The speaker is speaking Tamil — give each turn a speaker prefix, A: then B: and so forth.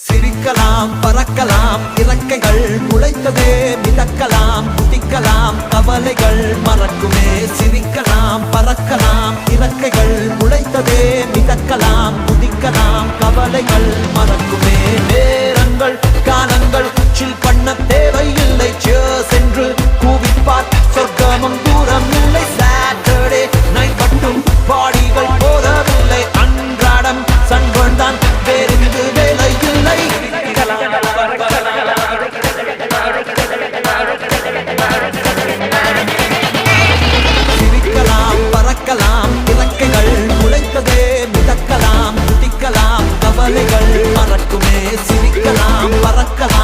A: சிரிக்கலாம் பறக்கலாம் இறக்கைகள் முளைத்ததே மிதக்கலாம் குதிக்கலாம் கவலைகள் மறக்குமே சிரிக்கலாம் பறக்கலாம் இறக்கைகள் முளைத்ததே மிதக்கலாம் குதிக்கலாம் கவலைகள் மறக்குமே நேரங்கள் காலங்கள் சில் பண்ண தேவையில்லை சென்று கூவிப்பார் சொர்க்கமும் தூரம் இல்லை சாட்டர்டே நைட் மட்டும் பாடிகள் போதவில்லை அன்றாடம் சன்பன் தான் வேறிங்கு வேலை இல்லை சிரிக்கலாம் பறக்கலாம் இறக்கைகள் முளைத்ததே மிதக்கலாம் குதிக்கலாம் கவலைகள் மறக்குமே சிரிக்கலாம் பறக்கலாம்